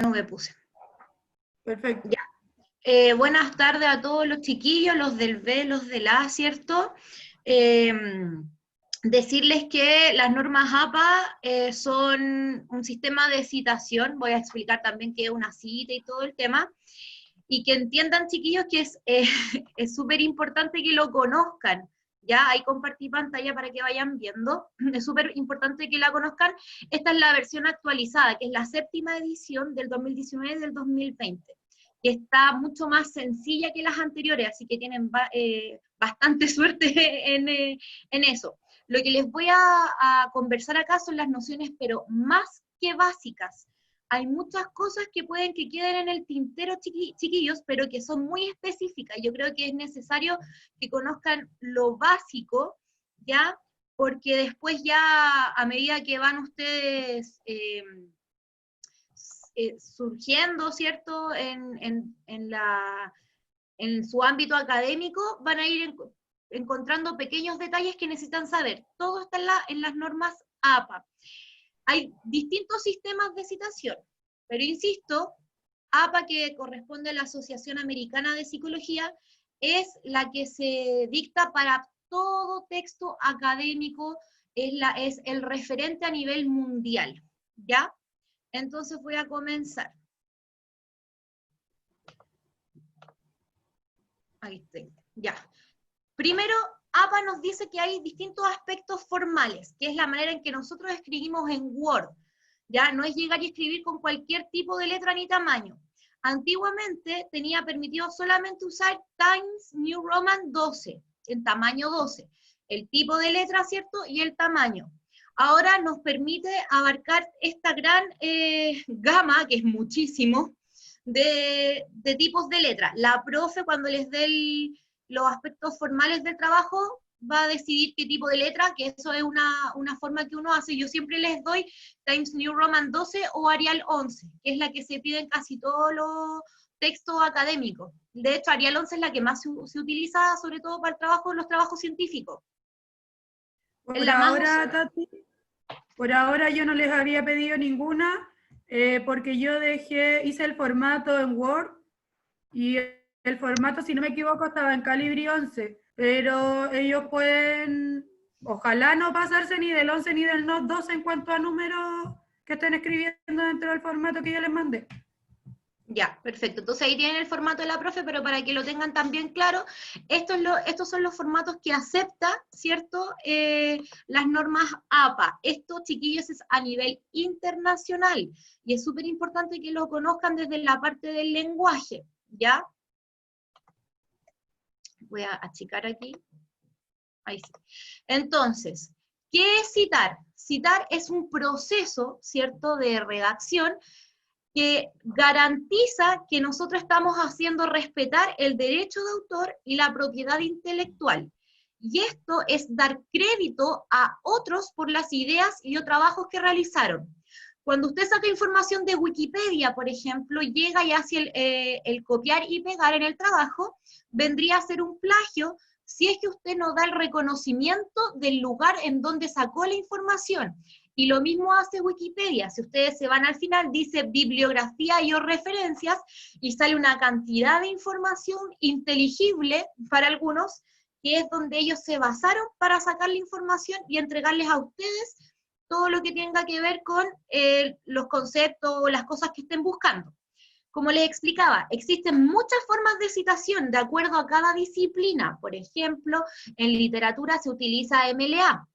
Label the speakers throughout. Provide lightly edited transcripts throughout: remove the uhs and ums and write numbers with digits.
Speaker 1: no me puse.
Speaker 2: Perfecto.
Speaker 1: Ya. Buenas tardes a todos los chiquillos, los del B, los del A, ¿cierto? Decirles que las normas APA son un sistema de citación, voy a explicar también qué es una cita y todo el tema, y que entiendan, chiquillos, que es súper importante que lo conozcan. Ya, ahí compartí pantalla para que vayan viendo, es súper importante que la conozcan. Esta es la versión actualizada, que es la 7ª edición del 2019 y del 2020, que está mucho más sencilla que las anteriores, así que tienen bastante suerte en eso. Lo que les voy a conversar acá son las nociones, pero más que básicas. Hay muchas cosas que pueden que queden en el tintero, chiquillos, pero que son muy específicas. Yo creo que es necesario que conozcan lo básico, ¿ya? Porque después ya, a medida que van ustedes surgiendo, ¿cierto?, en su ámbito académico, van a ir encontrando pequeños detalles que necesitan saber. Todo está en las normas APA. Hay distintos sistemas de citación, pero insisto, APA, que corresponde a la Asociación Americana de Psicología, es la que se dicta para todo texto académico, es el referente a nivel mundial, ¿ya? Entonces voy a comenzar. Ahí estoy, ya. Primero, APA nos dice que hay distintos aspectos formales, que es la manera en que nosotros escribimos en Word. Ya no es llegar y escribir con cualquier tipo de letra ni tamaño. Antiguamente tenía permitido solamente usar Times New Roman 12, en tamaño 12, el tipo de letra, ¿cierto? Y el tamaño. Ahora nos permite abarcar esta gran gama, que es muchísimo, de tipos de letra. La profe, cuando les dé los aspectos formales del trabajo, va a decidir qué tipo de letra, que eso es una forma que uno hace. Yo siempre les doy Times New Roman 12 o Arial 11, que es la que se pide en casi todos los textos académicos. De hecho, Arial 11 es la que más se utiliza, sobre todo para el trabajo, los trabajos científicos.
Speaker 2: Por ahora, Tati, por ahora yo no les había pedido ninguna, porque yo hice el formato en Word, y el formato, si no me equivoco, estaba en Calibri 11, pero ellos pueden, ojalá no pasarse ni del 11 ni del Note 12 en cuanto a números que estén escribiendo dentro del formato que yo les mandé.
Speaker 1: Ya, perfecto. Entonces ahí tienen el formato de la profe, pero para que lo tengan también claro, estos son los formatos que acepta, ¿cierto?, las normas APA. Esto, chiquillos, es a nivel internacional, y es súper importante que lo conozcan desde la parte del lenguaje, ¿ya? Voy a achicar aquí. Ahí sí. Entonces, ¿qué es citar? Citar es un proceso, ¿cierto?, de redacción que garantiza que nosotros estamos haciendo respetar el derecho de autor y la propiedad intelectual. Y esto es dar crédito a otros por las ideas y o trabajos que realizaron. Cuando usted saca información de Wikipedia, por ejemplo, llega y hace el copiar y pegar en el trabajo, vendría a ser un plagio si es que usted no da el reconocimiento del lugar en donde sacó la información. Y lo mismo hace Wikipedia. Si ustedes se van al final, dice bibliografía y o referencias, y sale una cantidad de información inteligible para algunos, que es donde ellos se basaron para sacar la información y entregarles a ustedes todo lo que tenga que ver con los conceptos o las cosas que estén buscando. Como les explicaba, existen muchas formas de citación de acuerdo a cada disciplina. Por ejemplo, en literatura se utiliza MLA,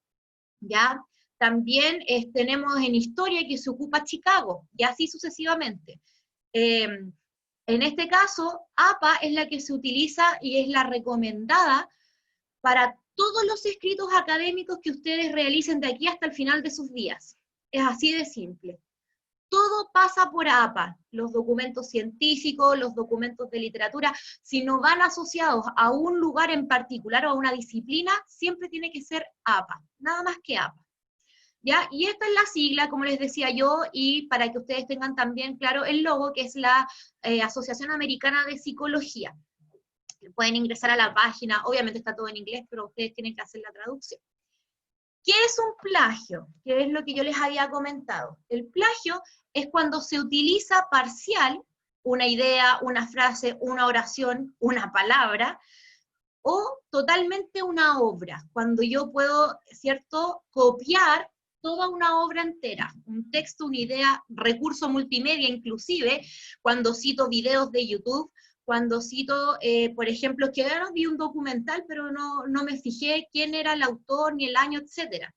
Speaker 1: ¿ya? También tenemos en historia que se ocupa Chicago, y así sucesivamente. En este caso, APA es la que se utiliza y es la recomendada para todos los escritos académicos que ustedes realicen de aquí hasta el final de sus días. Es así de simple. Todo pasa por APA, los documentos científicos, los documentos de literatura, si no van asociados a un lugar en particular o a una disciplina, siempre tiene que ser APA, nada más que APA. ¿Ya? Y esta es la sigla, como les decía yo, y para que ustedes tengan también claro el logo, que es la Asociación Americana de Psicología. Pueden ingresar a la página, obviamente está todo en inglés, pero ustedes tienen que hacer la traducción. ¿Qué es un plagio? Que es lo que yo les había comentado. El plagio es cuando se utiliza parcial una idea, una frase, una oración, una palabra, o totalmente una obra, cuando yo puedo, ¿cierto?, copiar toda una obra entera, un texto, una idea, recurso multimedia inclusive, cuando cito videos de YouTube, cuando cito, por ejemplo, que ahora vi un documental, pero no me fijé quién era el autor, ni el año, etcétera.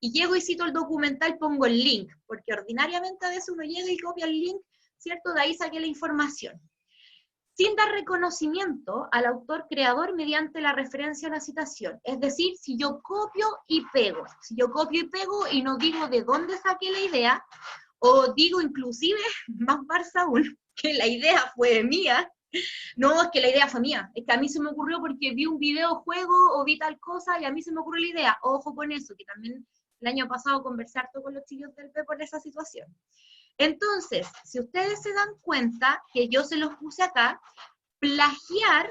Speaker 1: Y llego y cito el documental, pongo el link, porque ordinariamente a veces uno llega y copia el link, ¿cierto? De ahí saqué la información. Sin dar reconocimiento al autor creador mediante la referencia a la citación. Es decir, si yo copio y pego, y no digo de dónde saqué la idea, o digo inclusive, más Barça aún, que la idea fue mía, no, es que la idea fue mía, es que a mí se me ocurrió porque vi un videojuego o vi tal cosa y a mí se me ocurrió la idea. Ojo con eso, que también el año pasado conversé harto con los chicos del P por esa situación. Entonces, si ustedes se dan cuenta, que yo se los puse acá, plagiar,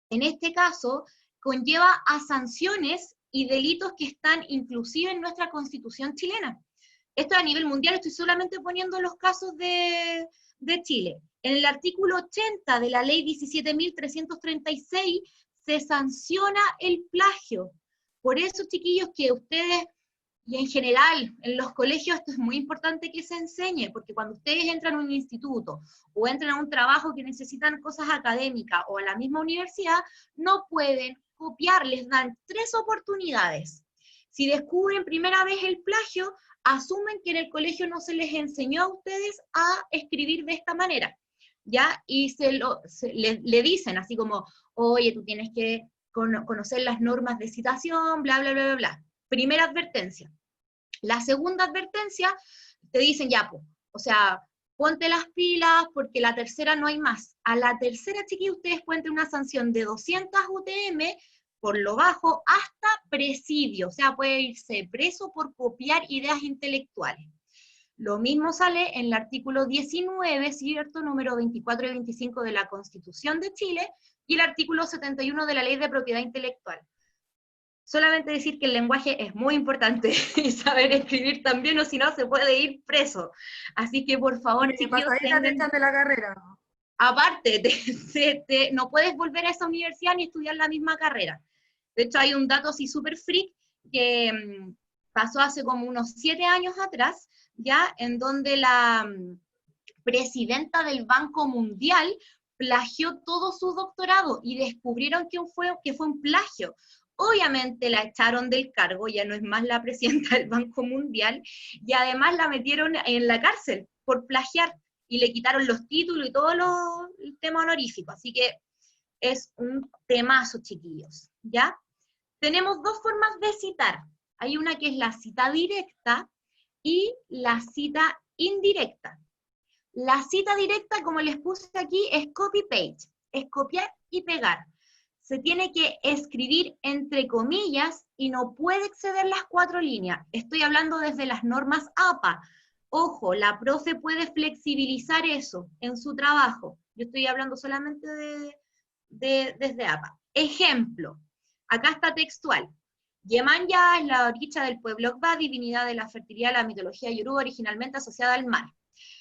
Speaker 1: en este caso, conlleva a sanciones y delitos que están inclusive en nuestra Constitución chilena. Esto a nivel mundial, estoy solamente poniendo los casos de Chile. En el artículo 80 de la ley 17.336 se sanciona el plagio. Por eso, chiquillos, que ustedes, y en general, en los colegios esto es muy importante que se enseñe, porque cuando ustedes entran a un instituto o entran a un trabajo que necesitan cosas académicas o a la misma universidad, no pueden copiar, les dan 3 oportunidades. Si descubren primera vez el plagio, asumen que en el colegio no se les enseñó a ustedes a escribir de esta manera, ¿ya? Y le dicen así como, oye, tú tienes que conocer las normas de citación, bla, bla, bla, bla, bla. Primera advertencia. La segunda advertencia, te dicen ya, pues, o sea, ponte las pilas porque la tercera no hay más. A la tercera, chiquillos, ustedes pueden tener una sanción de 200 UTM por lo bajo hasta presidio, o sea, puede irse preso por copiar ideas intelectuales. Lo mismo sale en el artículo 19, ¿cierto?, número 24 y 25 de la Constitución de Chile, y el artículo 71 de la Ley de Propiedad Intelectual. Solamente decir que el lenguaje es muy importante y saber escribir también, o si no se puede ir preso. Así que por favor, chiquillos,
Speaker 2: tengan de la carrera.
Speaker 1: Aparte, no puedes volver a esa universidad ni estudiar la misma carrera. De hecho, hay un dato así súper freak que pasó hace como unos 7 años atrás, ya, en donde la presidenta del Banco Mundial plagió todo su doctorado y descubrieron que fue un plagio. Obviamente la echaron del cargo, ya no es más la presidenta del Banco Mundial, y además la metieron en la cárcel por plagiar, y le quitaron los títulos y todo el tema honorífico, así que es un temazo, chiquillos, ¿ya? Tenemos 2 formas de citar, hay una que es la cita directa y la cita indirecta. La cita directa, como les puse aquí, es copy-paste, es copiar y pegar. Se tiene que escribir entre comillas y no puede exceder las 4 líneas. Estoy hablando desde las normas APA. Ojo, la profe puede flexibilizar eso en su trabajo. Yo estoy hablando solamente desde APA. Ejemplo, acá está textual. Yemanya es la orilla del pueblo Okba, divinidad de la fertilidad de la mitología yoruba, originalmente asociada al mar.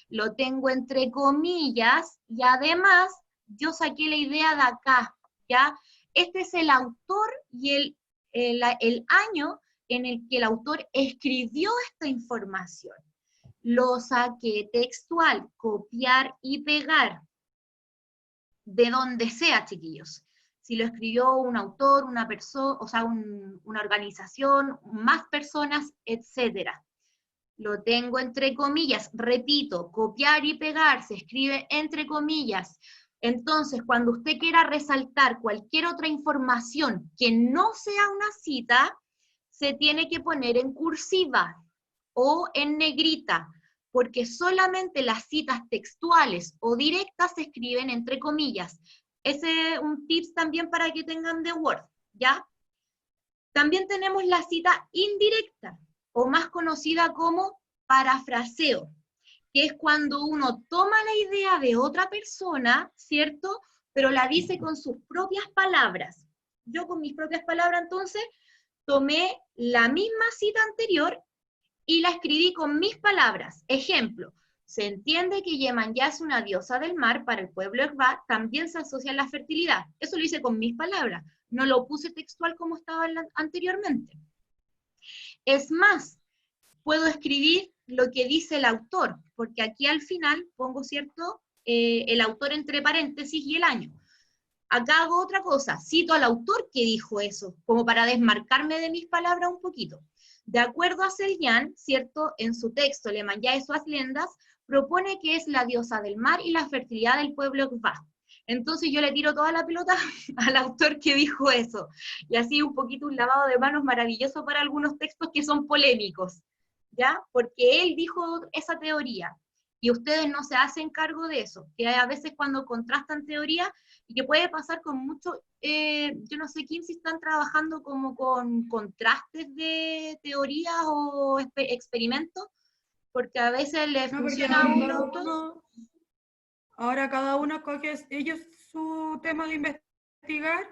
Speaker 1: Lo tengo entre comillas y además yo saqué la idea de acá, ¿ya? Este es el autor y el año en el que el autor escribió esta información. Lo saqué textual, copiar y pegar, de donde sea, chiquillos. Si lo escribió un autor, una persona, o sea, una organización, más personas, etcétera. Lo tengo entre comillas, repito, copiar y pegar, se escribe entre comillas. Entonces, cuando usted quiera resaltar cualquier otra información que no sea una cita, se tiene que poner en cursiva o en negrita, porque solamente las citas textuales o directas se escriben entre comillas. Ese es un tips también para que tengan de Word, ¿ya? También tenemos la cita indirecta, o más conocida como parafraseo, que es cuando uno toma la idea de otra persona, ¿cierto?, pero la dice con sus propias palabras. Yo con mis propias palabras, entonces, tomé la misma cita anterior y la escribí con mis palabras. Ejemplo, se entiende que Yemanyá es una diosa del mar, para el pueblo Erba también se asocia a la fertilidad. Eso lo hice con mis palabras, no lo puse textual como estaba anteriormente. Es más, puedo escribir lo que dice el autor, porque aquí al final pongo, ¿cierto?, el autor entre paréntesis y el año. Acá hago otra cosa, cito al autor que dijo eso, como para desmarcarme de mis palabras un poquito. De acuerdo a Selyan, ¿cierto?, en su texto, Yemanyá y sus lendas, propone que es la diosa del mar y la fertilidad del pueblo Xba. Entonces yo le tiro toda la pelota al autor que dijo eso. Y así un poquito un lavado de manos maravilloso para algunos textos que son polémicos, ¿ya? Porque él dijo esa teoría. Y ustedes no se hacen cargo de eso, que a veces cuando contrastan teorías, y que puede pasar con mucho, yo no sé quién si están trabajando como con contrastes de teorías o experimentos, porque a veces les funciona a uno.
Speaker 2: Ahora cada uno coge ellos su tema de investigar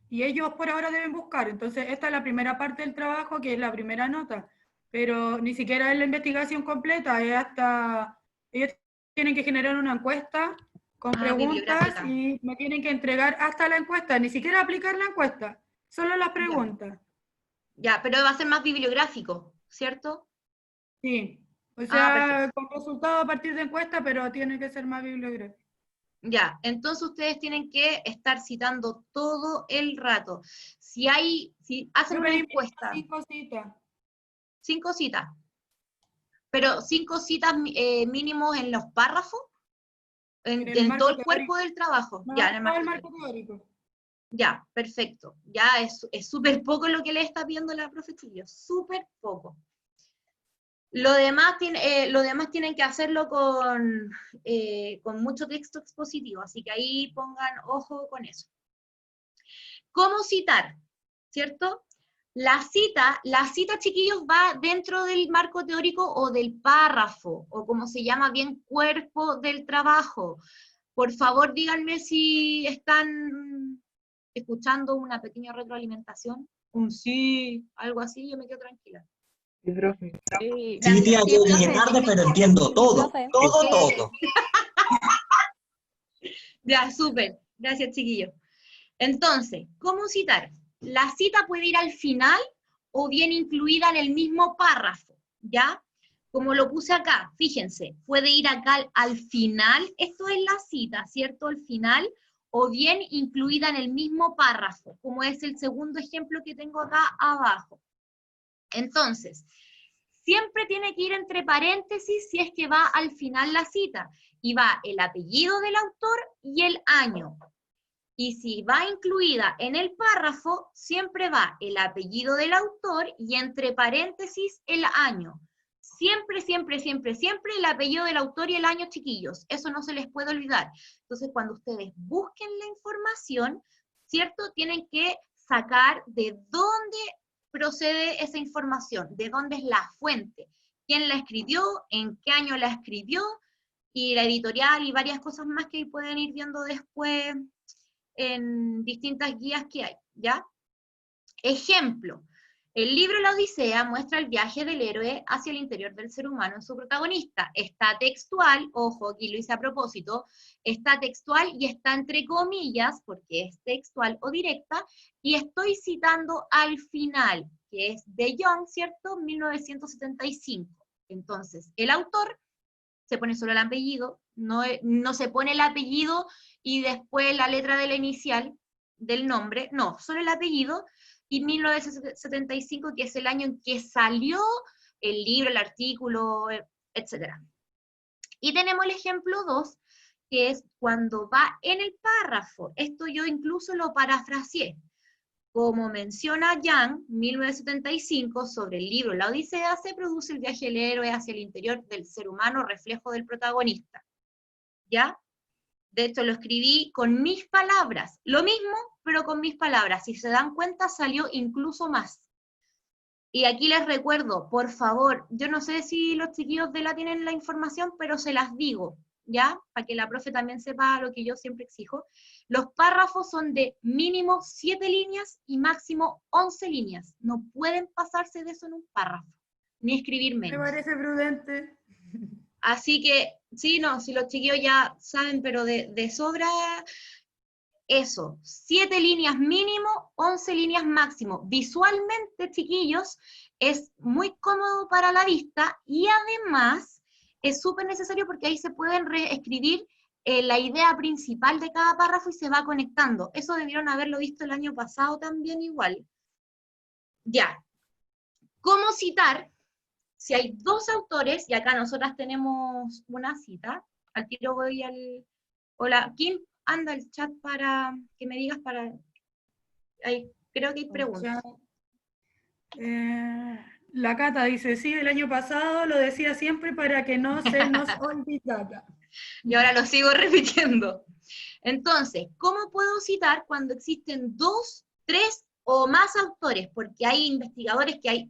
Speaker 2: y ellos por ahora deben buscar. Entonces esta es la primera parte del trabajo, que es la primera nota, pero ni siquiera es la investigación completa, es hasta ellos tienen que generar una encuesta con preguntas y me tienen que entregar hasta la encuesta, ni siquiera aplicar la encuesta, solo las preguntas.
Speaker 1: Ya, pero va a ser más bibliográfico, ¿cierto?
Speaker 2: Sí, o sea, con resultado a partir de encuesta, pero tiene que ser más bibliográfico.
Speaker 1: Ya, entonces ustedes tienen que estar citando todo el rato. Si hacen una encuesta.
Speaker 2: 5 citas.
Speaker 1: 5 citas. Pero 5 citas mínimos en los párrafos, en todo el cuerpo del trabajo.
Speaker 2: No,
Speaker 1: ya, en
Speaker 2: el marco teórico.
Speaker 1: Ya, perfecto. Ya es súper poco lo que le está pidiendo la profe Chillo, súper poco. Lo demás tienen que hacerlo con mucho texto expositivo, así que ahí pongan ojo con eso. ¿Cómo citar? ¿Cierto? La cita, chiquillos, va dentro del marco teórico o del párrafo, o como se llama bien, cuerpo del trabajo. Por favor, díganme si están escuchando una pequeña retroalimentación, un sí, algo así, yo me quedo tranquila.
Speaker 3: Sí, profe.
Speaker 4: Sí,
Speaker 3: tía, yo llegué tarde, pero entiendo todo, todo.
Speaker 1: Ya, súper, gracias chiquillos. Entonces, ¿cómo citar? La cita puede ir al final o bien incluida en el mismo párrafo, ¿ya? Como lo puse acá, fíjense, puede ir acá al final, esto es la cita, ¿cierto? Al final, o bien incluida en el mismo párrafo, como es el segundo ejemplo que tengo acá abajo. Entonces, siempre tiene que ir entre paréntesis si es que va al final la cita, y va el apellido del autor y el año. Y si va incluida en el párrafo, siempre va el apellido del autor y entre paréntesis el año. Siempre, siempre, siempre, siempre el apellido del autor y el año, chiquillos. Eso no se les puede olvidar. Entonces, cuando ustedes busquen la información, ¿cierto? Tienen que sacar de dónde procede esa información, de dónde es la fuente, quién la escribió, en qué año la escribió, y la editorial y varias cosas más que pueden ir viendo después en distintas guías que hay, ¿ya? Ejemplo, el libro La Odisea muestra el viaje del héroe hacia el interior del ser humano en su protagonista. Está textual, ojo, aquí lo hice a propósito, está textual y está entre comillas, porque es textual o directa, y estoy citando al final, que es de Young, ¿cierto? 1975. Entonces, el autor se pone solo el apellido, no se pone el apellido y después la letra de la inicial del nombre, no, solo el apellido, y 1975, que es el año en que salió el libro, el artículo, etc. Y tenemos el ejemplo 2, que es cuando va en el párrafo. Esto yo incluso lo parafraseé. Como menciona Young, 1975, sobre el libro La Odisea, se produce el viaje del héroe hacia el interior del ser humano, reflejo del protagonista. ¿Ya? De hecho, lo escribí con mis palabras. Lo mismo, pero con mis palabras. Si se dan cuenta, salió incluso más. Y aquí les recuerdo, por favor, yo no sé si los chiquillos de la tienen la información, pero se las digo. ¿ya? Para que la profe también sepa lo que yo siempre exijo. Los párrafos son de mínimo 7 líneas y máximo 11 líneas. No pueden pasarse de eso en un párrafo, ni escribir menos.
Speaker 2: Me parece prudente.
Speaker 1: Así que, sí, no, si los chiquillos ya saben, pero de sobra eso, 7 líneas mínimo, 11 líneas máximo. Visualmente, chiquillos, es muy cómodo para la vista y además es súper necesario porque ahí se pueden reescribir la idea principal de cada párrafo y se va conectando. Eso debieron haberlo visto el año pasado también igual. Ya. ¿Cómo citar? Si hay 2 autores, y acá nosotras tenemos una cita, al tiro voy al... Hola, Kim, anda el chat para que me digas para... creo que hay preguntas.
Speaker 2: La Cata dice, sí, el año pasado lo decía siempre para que no se nos olvidara.
Speaker 1: Y ahora lo sigo repitiendo. Entonces, ¿cómo puedo citar cuando existen 2, 3 o más autores? Porque hay investigadores que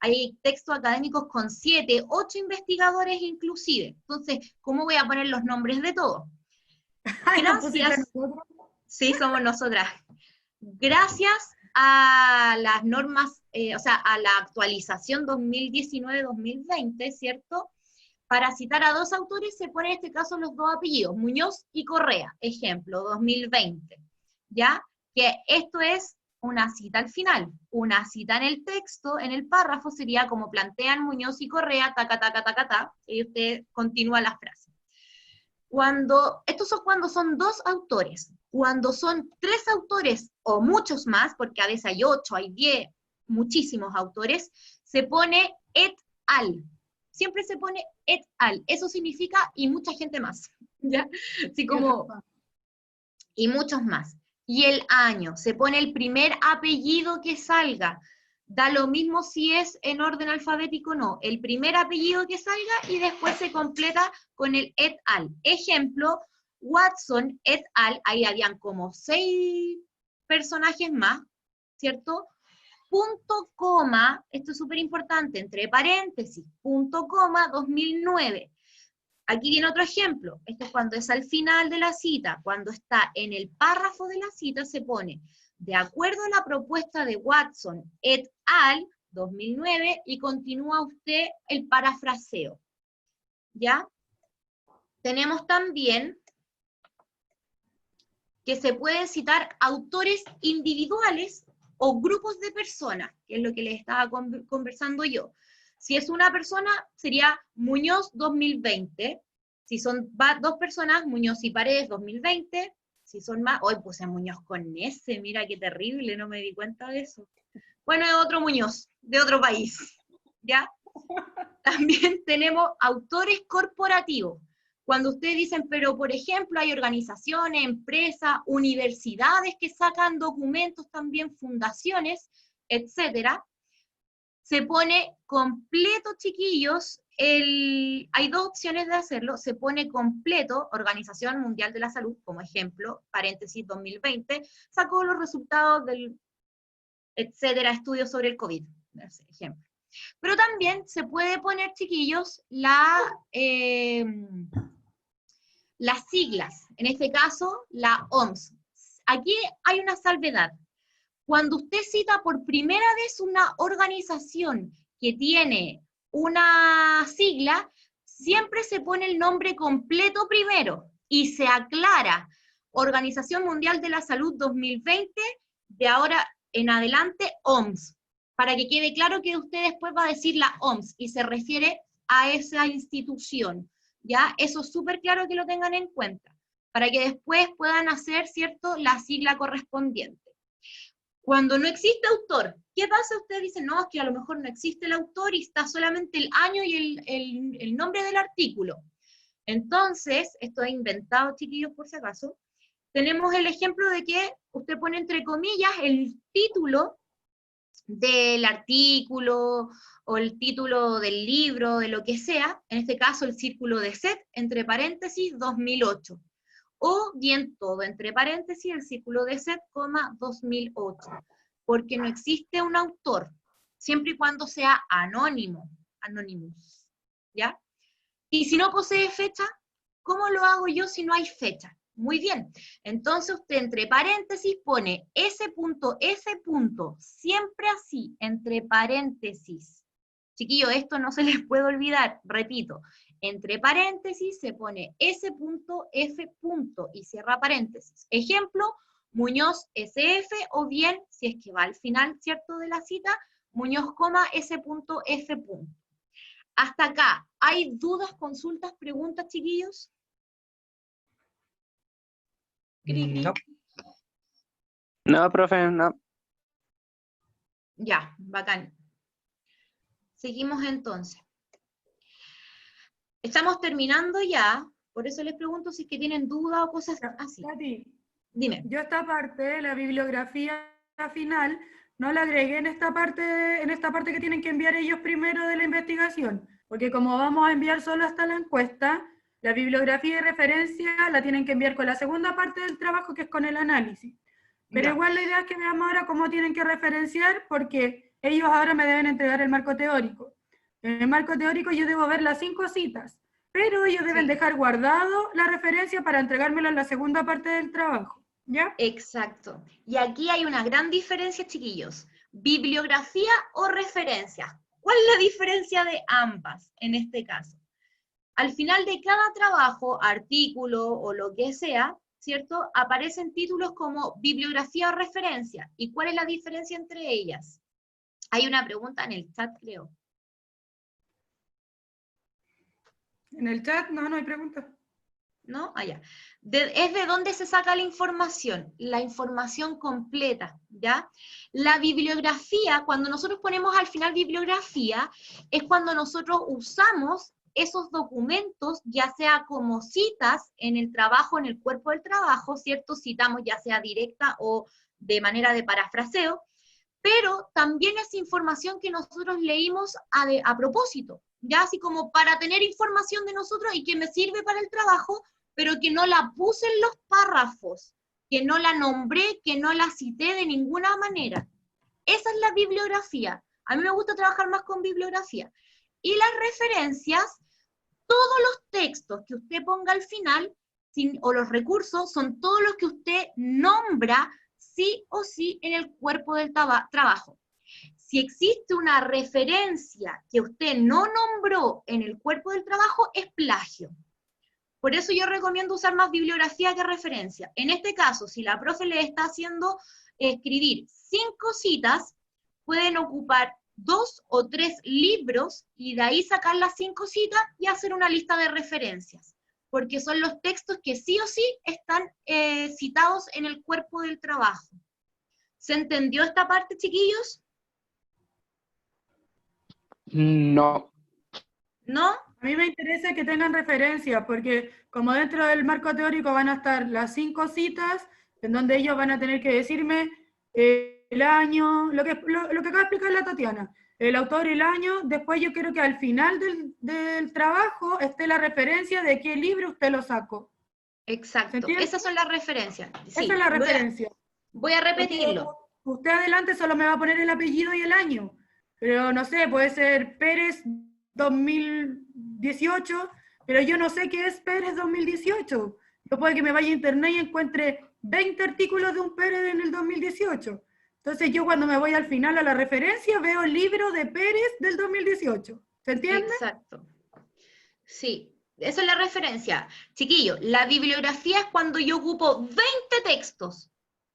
Speaker 1: hay textos académicos con 7, 8 investigadores inclusive. Entonces, ¿cómo voy a poner los nombres de todos? Gracias. Sí, somos nosotras. Gracias a las normas, o sea, a la actualización 2019-2020, ¿cierto? Para citar a 2 autores se pone en este caso los 2 apellidos, Muñoz y Correa, ejemplo, 2020, ¿ya? Que esto es una cita al final, una cita en el texto, en el párrafo sería como plantean Muñoz y Correa, taca, taca, taca, taca, y usted continúa la frase. Estos son cuando son 2 autores, cuando son 3 autores o muchos más, porque a veces hay 8, hay 10, muchísimos autores, se pone et al. Siempre se pone et al. Eso significa y mucha gente más. ¿Ya? Así como, y muchos más. Y el año, se pone el primer apellido que salga. Da lo mismo si es en orden alfabético o no. El primer apellido que salga y después se completa con el et al. Ejemplo, Watson et al. Ahí habían como 6 personajes más, ¿cierto? Punto coma, esto es súper importante, entre paréntesis, punto coma, 2009. Aquí viene otro ejemplo, esto es cuando es al final de la cita, cuando está en el párrafo de la cita se pone, de acuerdo a la propuesta de Watson et al, 2009, y continúa usted el parafraseo, ¿ya? Tenemos también que se pueden citar autores individuales o grupos de personas, que es lo que les estaba conversando yo. Si es una persona, sería Muñoz 2020. Si son 2 personas, Muñoz y Paredes 2020. Si son más, hoy puse a Muñoz con S, mira qué terrible, no me di cuenta de eso. Bueno, es otro Muñoz, de otro país, ¿ya? También tenemos autores corporativos. Cuando ustedes dicen, pero por ejemplo hay organizaciones, empresas, universidades que sacan documentos también, fundaciones, etcétera, se pone completo, chiquillos, hay 2 opciones de hacerlo, se pone completo, Organización Mundial de la Salud, como ejemplo, paréntesis 2020, sacó los resultados del, etcétera, estudios sobre el COVID, ejemplo. Pero también se puede poner, chiquillos, las siglas, en este caso, la OMS. Aquí hay una salvedad. Cuando usted cita por primera vez una organización que tiene una sigla, siempre se pone el nombre completo primero y se aclara Organización Mundial de la Salud 2020, de ahora en adelante OMS, para que quede claro que usted después va a decir la OMS y se refiere a esa institución. ¿Ya? Eso es súper claro que lo tengan en cuenta, para que después puedan hacer, ¿cierto?, la sigla correspondiente. Cuando no existe autor, ¿qué pasa? Ustedes dicen, no, es que a lo mejor no existe el autor y está solamente el año y el nombre del artículo. Entonces, esto es inventado, chiquillos, por si acaso, tenemos el ejemplo de que usted pone entre comillas el título del artículo o el título del libro, de lo que sea, en este caso el círculo de Set, entre paréntesis, 2008. O bien todo, entre paréntesis, el círculo de Set, 2008. Porque no existe un autor, siempre y cuando sea anónimo, anonymous, ¿ya? Y si no posee fecha, ¿Cómo lo hago yo si no hay fecha? Muy bien, entonces usted entre paréntesis pone ese punto, siempre así, entre paréntesis. Chiquillo, esto no se les puede olvidar, repito, entre paréntesis se pone ese punto, y cierra paréntesis. Ejemplo, Muñoz SF, o bien, si es que va al final, ¿cierto?, de la cita, Muñoz, S.F. Hasta acá, ¿hay dudas, consultas, preguntas, chiquillos?
Speaker 3: No.
Speaker 4: No, profe, no.
Speaker 1: Ya, bacán. Seguimos entonces. Estamos terminando ya, por eso les pregunto si es que tienen dudas o cosas así.
Speaker 2: Tati,
Speaker 1: Dime.
Speaker 2: yo esta parte, la bibliografía final, no la agregué en esta parte que tienen que enviar ellos primero de la investigación, porque como vamos a enviar solo hasta la encuesta, la bibliografía y referencia la tienen que enviar con la segunda parte del trabajo, que es con el análisis. Pero
Speaker 1: Ya.
Speaker 2: igual la idea es que veamos ahora cómo tienen que referenciar, porque ellos ahora me deben entregar el marco teórico. En el marco teórico yo debo ver las 5 citas, pero ellos deben dejar guardado la referencia para entregármela en la segunda parte del trabajo, ¿ya?
Speaker 1: Exacto. Y aquí hay una gran diferencia, chiquillos. Bibliografía o referencia. ¿Cuál es la diferencia de ambas en este caso? Al final de cada trabajo, artículo o lo que sea, ¿cierto?, aparecen títulos como bibliografía o referencia. ¿Y cuál es la diferencia entre ellas? Hay una pregunta en el chat, creo.
Speaker 2: En el chat no hay preguntas.
Speaker 1: ¿No? Allá. Es de dónde se saca la información completa, ¿ya? La bibliografía, cuando nosotros ponemos al final bibliografía, es cuando nosotros usamos esos documentos, ya sea como citas en el trabajo, en el cuerpo del trabajo, ¿cierto? Citamos ya sea directa o de manera de parafraseo, pero también es información que nosotros leímos a propósito, ya así como para tener información de nosotros y que me sirve para el trabajo, pero que no la puse en los párrafos, que no la nombré, que no la cité de ninguna manera. Esa es la bibliografía. A mí me gusta trabajar más con bibliografía. Y las referencias, todos los textos que usted ponga al final, o los recursos, son todos los que usted nombra sí o sí en el cuerpo del trabajo. Si existe una referencia que usted no nombró en el cuerpo del trabajo, es plagio. Por eso yo recomiendo usar más bibliografía que referencia. En este caso, si la profe le está haciendo escribir 5 citas, pueden ocupar 2 o 3 libros y de ahí sacar las 5 citas y hacer una lista de referencias, porque son los textos que sí o sí están citados en el cuerpo del trabajo. ¿Se entendió esta parte, chiquillos?
Speaker 4: No.
Speaker 1: ¿No?
Speaker 2: A mí me interesa que tengan referencia, porque como dentro del marco teórico van a estar las 5 citas, en donde ellos van a tener que decirme el año, lo que acaba de explicar la Tatiana, el autor y el año. Después yo quiero que al final del trabajo esté la referencia de qué libro usted lo sacó.
Speaker 1: Exacto, esas son las referencias. Sí,
Speaker 2: esa es la referencia.
Speaker 1: Voy a repetirlo.
Speaker 2: Porque usted adelante solo me va a poner el apellido y el año, pero no sé, puede ser Pérez 2018, pero yo no sé qué es Pérez 2018. Yo puede que me vaya a internet y encuentre 20 artículos de un Pérez en el 2018. Entonces yo cuando me voy al final a la referencia veo el libro de Pérez del 2018. ¿Se entiende?
Speaker 1: Exacto. Sí, esa es la referencia. Chiquillo, la bibliografía es cuando yo ocupo 20 textos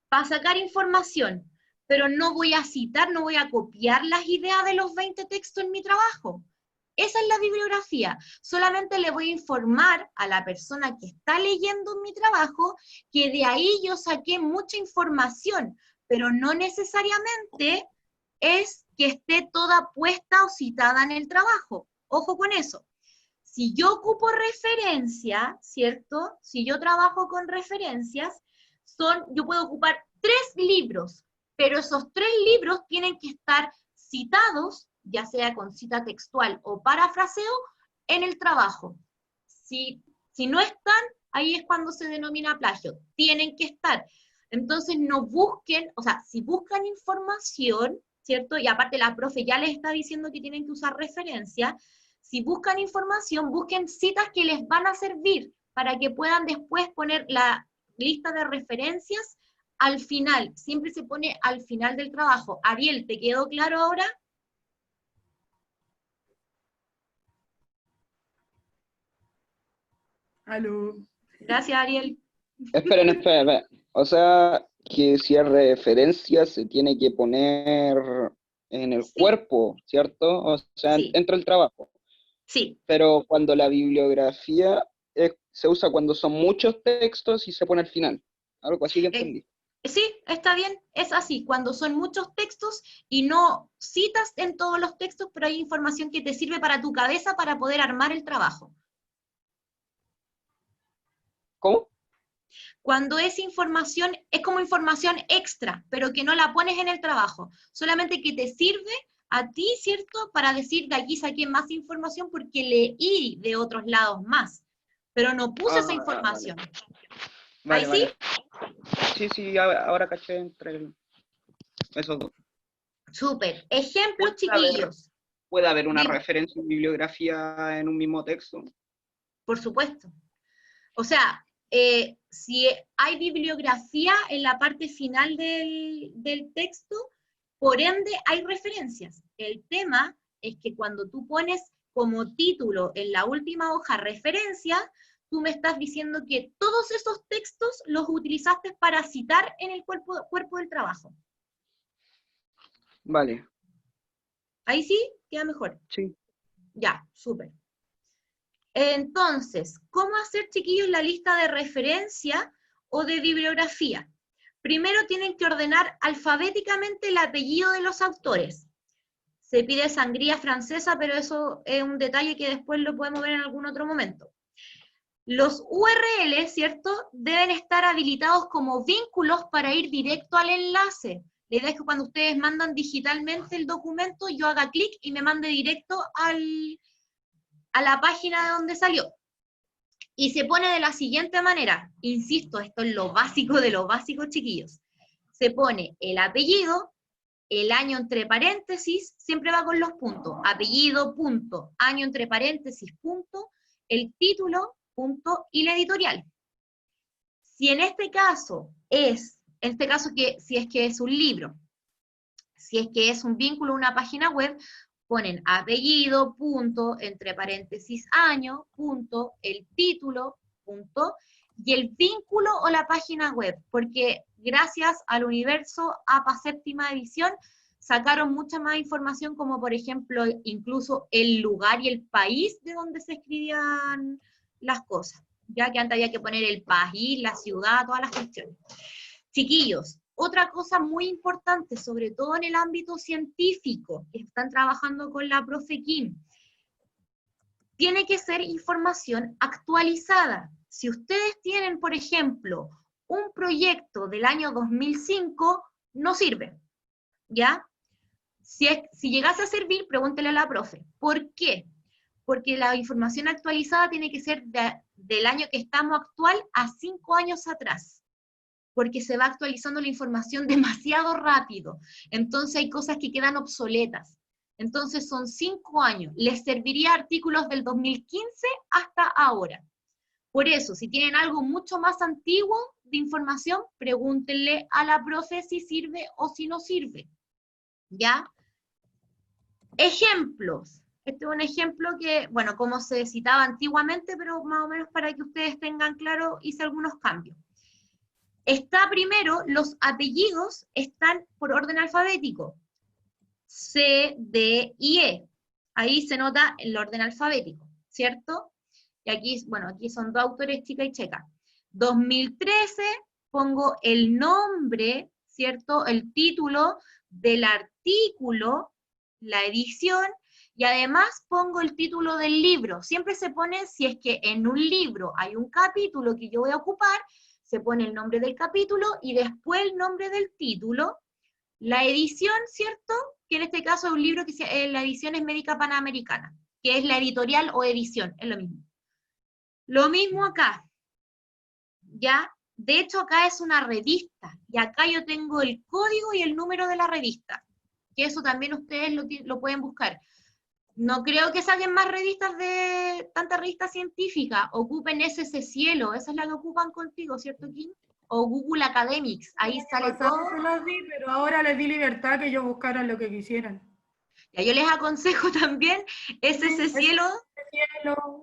Speaker 1: para sacar información, pero no voy a citar, no voy a copiar las ideas de los 20 textos en mi trabajo. Esa es la bibliografía. Solamente le voy a informar a la persona que está leyendo mi trabajo que de ahí yo saqué mucha información, pero no necesariamente es que esté toda puesta o citada en el trabajo. Ojo con eso. Si yo ocupo referencia, ¿cierto? Si yo trabajo con referencias, yo puedo ocupar 3 libros, pero esos 3 libros tienen que estar citados, ya sea con cita textual o parafraseo, en el trabajo. Si no están, ahí es cuando se denomina plagio. Tienen que estar. Entonces no busquen, o sea, si buscan información, ¿cierto? Y aparte la profe ya les está diciendo que tienen que usar referencia. Si buscan información, busquen citas que les van a servir, para que puedan después poner la lista de referencias al final. Siempre se pone al final del trabajo. Ariel, ¿te quedó claro ahora?
Speaker 2: Aló.
Speaker 1: Gracias, Ariel.
Speaker 4: Esperen. O sea, que si es referencia se tiene que poner en el
Speaker 1: Sí.
Speaker 4: cuerpo, ¿cierto? O sea,
Speaker 1: Sí.
Speaker 4: entra el trabajo.
Speaker 1: Sí,
Speaker 4: Pero cuando la bibliografía se usa cuando son muchos textos y se pone al final. Algo así que entendí.
Speaker 1: sí, está bien, es así, cuando son muchos textos y no citas en todos los textos, pero hay información que te sirve para tu cabeza para poder armar el trabajo.
Speaker 4: ¿Cómo?
Speaker 1: Cuando es información, es como información extra, pero que no la pones en el trabajo, solamente que te sirve a ti, ¿cierto?, para decir de aquí saqué más información porque leí de otros lados más, pero no puse esa información.
Speaker 4: Vale,
Speaker 1: ¿Ahí sí?
Speaker 4: Sí, ahora caché entre esos dos.
Speaker 1: Súper. Ejemplos, chiquillos.
Speaker 4: ¿Puede haber una
Speaker 1: Dime.
Speaker 4: referencia en bibliografía en un mismo texto?
Speaker 1: Por supuesto. O sea, si hay bibliografía en la parte final del texto, por ende hay referencias. El tema es que cuando tú pones como título en la última hoja referencia, tú me estás diciendo que todos esos textos los utilizaste para citar en el cuerpo del trabajo.
Speaker 4: Vale.
Speaker 1: Ahí sí, queda mejor.
Speaker 4: Sí.
Speaker 1: Ya, súper. Entonces, ¿cómo hacer, chiquillos, la lista de referencia o de bibliografía? Primero tienen que ordenar alfabéticamente el apellido de los autores. Se pide sangría francesa, pero eso es un detalle que después lo podemos ver en algún otro momento. Los URL, ¿cierto?, deben estar habilitados como vínculos para ir directo al enlace. La idea es que cuando ustedes mandan digitalmente el documento, yo haga clic y me mande directo a la página de donde salió. Y se pone de la siguiente manera, insisto, esto es lo básico de lo básico, chiquillos. Se pone el apellido, el año entre paréntesis, siempre va con los puntos, apellido, punto, año entre paréntesis, punto, el título, punto, y la editorial. Si en este caso si es que es un libro, si es que es un vínculo a una página web, ponen apellido, punto, entre paréntesis, año, punto, el título, punto, y el vínculo o la página web, porque gracias al universo APA séptima edición, sacaron mucha más información, como por ejemplo, incluso el lugar y el país de donde se escribían las cosas, ya que antes había que poner el país, la ciudad, todas las cuestiones. Chiquillos, otra cosa muy importante, sobre todo en el ámbito científico, que están trabajando con la profe Kim, tiene que ser información actualizada. Si ustedes tienen, por ejemplo, un proyecto del año 2005, no sirve, ¿ya? Si llegase a servir, pregúntele a la profe. ¿Por qué? Porque la información actualizada tiene que ser del año que estamos actual a 5 años atrás, porque se va actualizando la información demasiado rápido. Entonces hay cosas que quedan obsoletas. Entonces son 5 años. Les serviría artículos del 2015 hasta ahora. Por eso, si tienen algo mucho más antiguo de información, pregúntenle a la profe si sirve o si no sirve. ¿Ya? Ejemplos. Este es un ejemplo que, bueno, como se citaba antiguamente, pero más o menos para que ustedes tengan claro, hice algunos cambios. Está primero, los apellidos están por orden alfabético. C, D y E. Ahí se nota el orden alfabético, ¿cierto? Y aquí, bueno, aquí son dos autores, Chica y Checa. 2013, pongo el nombre, ¿cierto? El título del artículo, la edición, y además pongo el título del libro. Siempre se pone, si es que en un libro hay un capítulo que yo voy a ocupar, se pone el nombre del capítulo y después el nombre del título, la edición, ¿cierto? Que en este caso es un libro que la edición es Médica Panamericana, que es la editorial o edición, es lo mismo. Lo mismo acá, ¿ya? De hecho acá es una revista, y acá yo tengo el código y el número de la revista, que eso también ustedes lo pueden buscar. No creo que saquen más revistas de tantas revistas científicas. Ocupen SC Cielo, esa es la que ocupan contigo, ¿cierto, Kim? O Google Academics, ahí sale todo.
Speaker 2: Se las di, pero ahora les di libertad que ellos buscaran lo que quisieran.
Speaker 1: Ya, yo les aconsejo también SC Cielo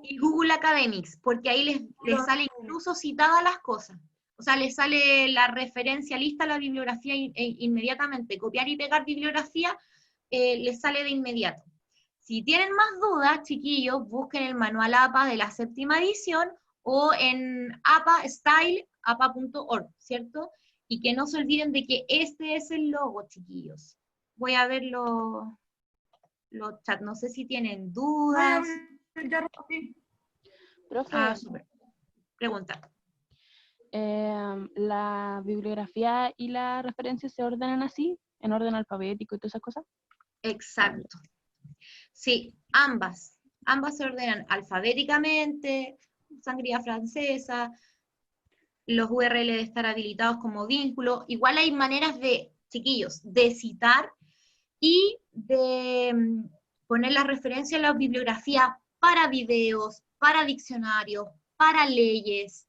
Speaker 1: y Google Academics, porque ahí les sale incluso citadas las cosas. O sea, les sale la referencia lista a la bibliografía inmediatamente. Copiar y pegar bibliografía les sale de inmediato. Si tienen más dudas, chiquillos, busquen el manual APA de la 7ª edición o en apa.org, ¿cierto? Y que no se olviden de que este es el logo, chiquillos. Voy a ver los chats, no sé si tienen dudas.
Speaker 2: Ya respondí.
Speaker 5: Profe,
Speaker 1: Súper. Pregunta.
Speaker 5: ¿la bibliografía y la referencia se ordenan así, en orden alfabético y todas esas cosas?
Speaker 1: Exacto. Sí, ambas se ordenan alfabéticamente, sangría francesa, los URL de estar habilitados como vínculo. Igual hay maneras de, chiquillos, de citar y de poner la referencia en la bibliografía para videos, para diccionarios, para leyes,